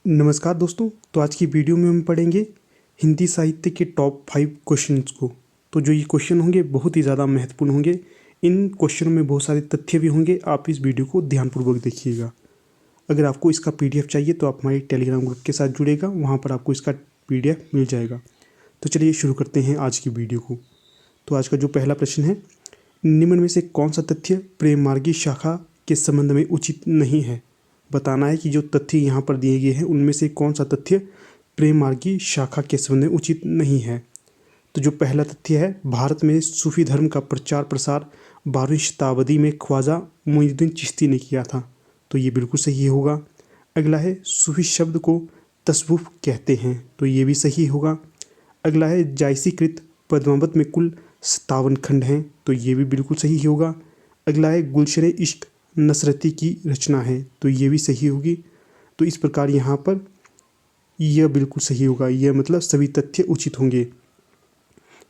नमस्कार दोस्तों। तो आज की वीडियो में हम पढ़ेंगे हिंदी साहित्य के टॉप 5 क्वेश्चंस को। तो जो ये क्वेश्चन होंगे बहुत ही ज़्यादा महत्वपूर्ण होंगे। इन क्वेश्चनों में बहुत सारे तथ्य भी होंगे। आप इस वीडियो को ध्यानपूर्वक देखिएगा। अगर आपको इसका PDF चाहिए तो आप हमारे टेलीग्राम ग्रुप के साथ जुड़ेगा, वहाँ पर आपको इसका PDF मिल जाएगा। तो चलिए शुरू करते हैं आज की वीडियो को। तो आज का जो पहला प्रश्न है, निम्न में से कौन सा तथ्य प्रेम मार्गी शाखा के संबंध में उचित नहीं है। बताना है कि जो तथ्य यहाँ पर दिए गए हैं उनमें से कौन सा तथ्य प्रेम मार्गी शाखा के संबंध में उचित नहीं है। तो जो पहला तथ्य है, भारत में सूफी धर्म का प्रचार प्रसार 12वीं शताब्दी में ख्वाजा मोइनुद्दीन चिश्ती ने किया था। तो ये बिल्कुल सही होगा। अगला है, सूफी शब्द को तसव्वुफ कहते हैं। तो ये भी सही होगा। अगला है, जायसीकृत पद्मावत में कुल 57 खंड हैं। तो ये भी बिल्कुल सही होगा। अगला है, गुलशन इश्क नसरती की रचना है। तो ये भी सही होगी। तो इस प्रकार यहाँ पर यह बिल्कुल सही होगा। यह मतलब सभी तथ्य उचित होंगे।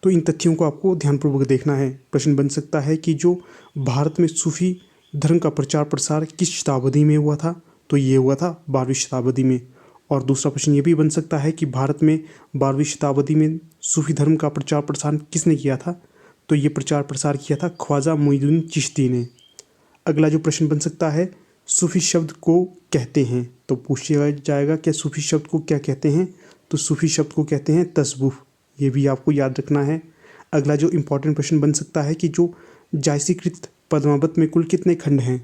तो इन तथ्यों को आपको ध्यानपूर्वक देखना है। प्रश्न बन सकता है कि जो भारत में सूफी धर्म का प्रचार प्रसार किस शताब्दी में हुआ था। तो ये हुआ था 12वीं शताब्दी में। और दूसरा प्रश्न ये भी बन सकता है कि भारत में 12वीं शताब्दी में सूफी धर्म का प्रचार प्रसार किसने किया था। तो ये प्रचार प्रसार किया था ख्वाजा मोइनुद्दीन चिश्ती ने। अगला जो प्रश्न बन सकता है, सूफी शब्द को कहते हैं। तो पूछा जाएगा क्या सूफी शब्द को क्या कहते हैं। तो सूफी शब्द को कहते हैं तसव्वुफ। ये भी आपको याद रखना है। अगला जो इम्पोर्टेंट प्रश्न बन सकता है कि जो जायसीकृत पद्मावत में कुल कितने खंड हैं।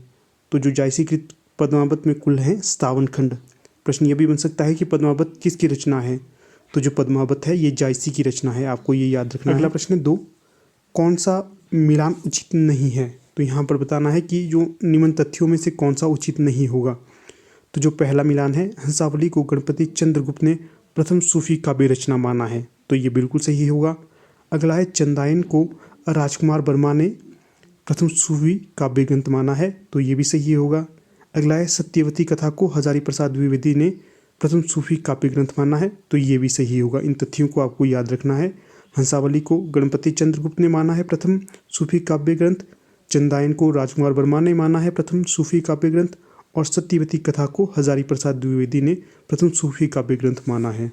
तो जो जायसीकृत पद्मावत में कुल हैं 57 खंड। प्रश्न ये भी बन सकता है कि पद्मावत किसकी रचना है। तो जो पद्मावत है ये जायसी की रचना है, आपको ये याद रखना है। अगला प्रश्न है 2, कौन सा मिलान उचित नहीं है। तो यहाँ पर बताना है कि जो निम्न तथ्यों में से कौन सा उचित नहीं होगा। तो जो पहला मिलान है, हंसावली को गणपति चंद्रगुप्त ने प्रथम सूफी काव्य रचना माना है। तो ये बिल्कुल सही होगा। अगला है, चंदायन को राजकुमार वर्मा ने प्रथम सूफी काव्य ग्रंथ माना है। तो ये भी सही होगा। अगला है, सत्यवती कथा को हजारी प्रसाद द्विवेदी ने प्रथम सूफी काव्य ग्रंथ माना है। तो ये भी सही होगा। इन तथ्यों को आपको याद रखना है। हंसावली को गणपति चंद्रगुप्त ने माना है प्रथम सूफी काव्य ग्रंथ, चंदायन को राजकुमार वर्मा ने माना है प्रथम सूफी काव्य ग्रंथ, और सत्यवती कथा को हजारी प्रसाद द्विवेदी ने प्रथम सूफी काव्य ग्रंथ माना है।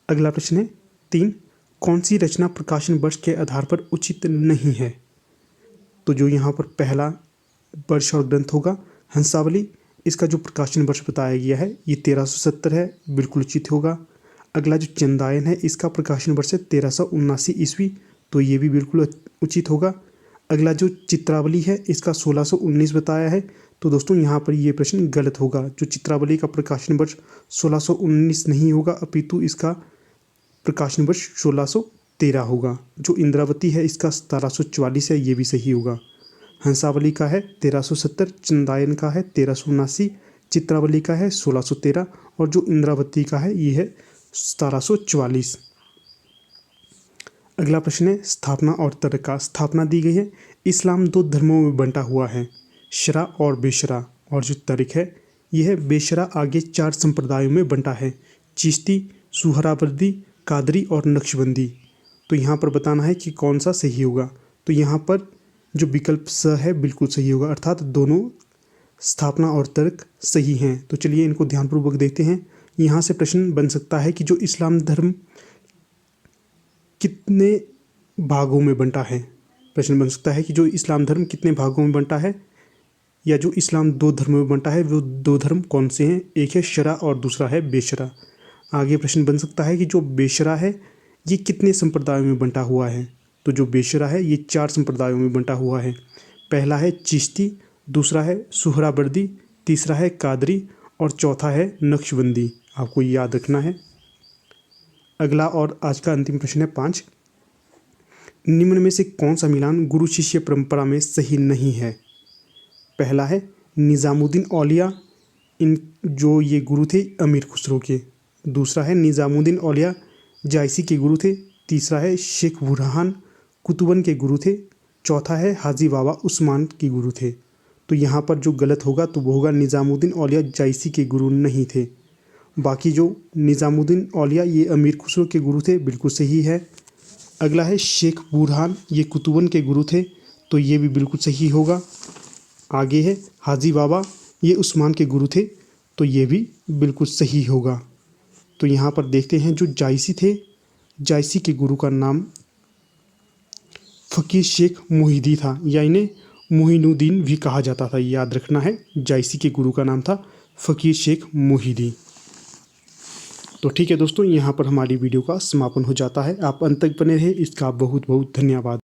अगला प्रश्न है 3, कौन सी रचना प्रकाशन वर्ष के आधार पर उचित नहीं है। तो जो यहाँ पर पहला वर्ष और ग्रंथ होगा हंसावली, इसका जो प्रकाशन वर्ष बताया गया है ये 1370 है, बिल्कुल उचित होगा। अगला जो चंदायन है, इसका प्रकाशन वर्ष है 1379 ईस्वी। तो ये भी बिल्कुल उचित होगा। अगला जो चित्रावली है, इसका 1619 बताया है। तो दोस्तों यहाँ पर ये प्रश्न गलत होगा। जो चित्रावली का प्रकाशन वर्ष 1619 नहीं होगा, अपितु इसका प्रकाशन वर्ष 1613 होगा। जो इंद्रावती है, इसका 1744 है, ये भी सही होगा। हंसावली का है 1370, चंदायन का है 1379, चित्रावली का है 1613, और जो इंद्रावती का है ये है 1744। अगला प्रश्न है, स्थापना और तरीका। स्थापना दी गई है, इस्लाम 2 धर्मों में बंटा हुआ है, शरा और बेशरा। और जो तरीक है यह है बेशरा आगे 4 संप्रदायों में बंटा है, चिश्ती, सुहरावर्दी, कादरी और नक्शबंदी। तो यहाँ पर बताना है कि कौन सा सही होगा। तो यहाँ पर जो विकल्प स है बिल्कुल सही होगा, अर्थात दोनों स्थापना और तर्क सही हैं। तो चलिए इनको ध्यानपूर्वक देखते हैं। यहाँ से प्रश्न बन सकता है कि जो इस्लाम धर्म कितने भागों में बंटा है। प्रश्न बन सकता है कि जो इस्लाम धर्म कितने भागों में बंटा है, या जो इस्लाम 2 धर्मों में बंटा है वो 2 धर्म कौन से हैं। एक है शरा और दूसरा है बेशरा। आगे प्रश्न बन सकता है कि जो बेशरा है ये कितने संप्रदायों में बंटा हुआ है। तो जो बेशरा है ये 4 संप्रदायों में बंटा हुआ है। पहला है चिश्ती, दूसरा है सुहरावर्दी, तीसरा है कादरी, और चौथा है नक्शबंदी। आपको याद रखना है। अगला और आज का अंतिम प्रश्न है 5, निम्न में से कौन सा मिलान गुरु शिष्य परंपरा में सही नहीं है। पहला है निज़ामुद्दीन औलिया, इन जो ये गुरु थे अमीर खुसरो के। दूसरा है निज़ामुद्दीन औलिया जायसी के गुरु थे। तीसरा है शेख बुरहान कुतुबन के गुरु थे। चौथा है हाजी बाबा उस्मान के गुरु थे। तो यहाँ पर जो गलत होगा तो वो होगा निज़ामुद्दीन औलिया जायसी के गुरु नहीं थे। बाकी जो निज़ामुद्दीन औलिया ये अमीर खुसरो के गुरु थे, बिल्कुल सही है। अगला है शेख बुरहान, ये कुतुबन के गुरु थे। तो ये भी बिल्कुल सही होगा। आगे है हाजी बाबा, ये उस्मान के गुरु थे। तो ये भी बिल्कुल सही होगा। तो यहाँ पर देखते हैं जो जायसी थे, जायसी के गुरु का नाम फ़कीर शेख मोहिदी था, या इन्हें मोइनुद्दीन भी कहा जाता था, याद रखना है। जायसी के गुरु का नाम था फ़कीर शेख मोहिदी। तो ठीक है दोस्तों, यहाँ पर हमारी वीडियो का समापन हो जाता है। आप अंत तक बने रहे, इसका बहुत बहुत धन्यवाद।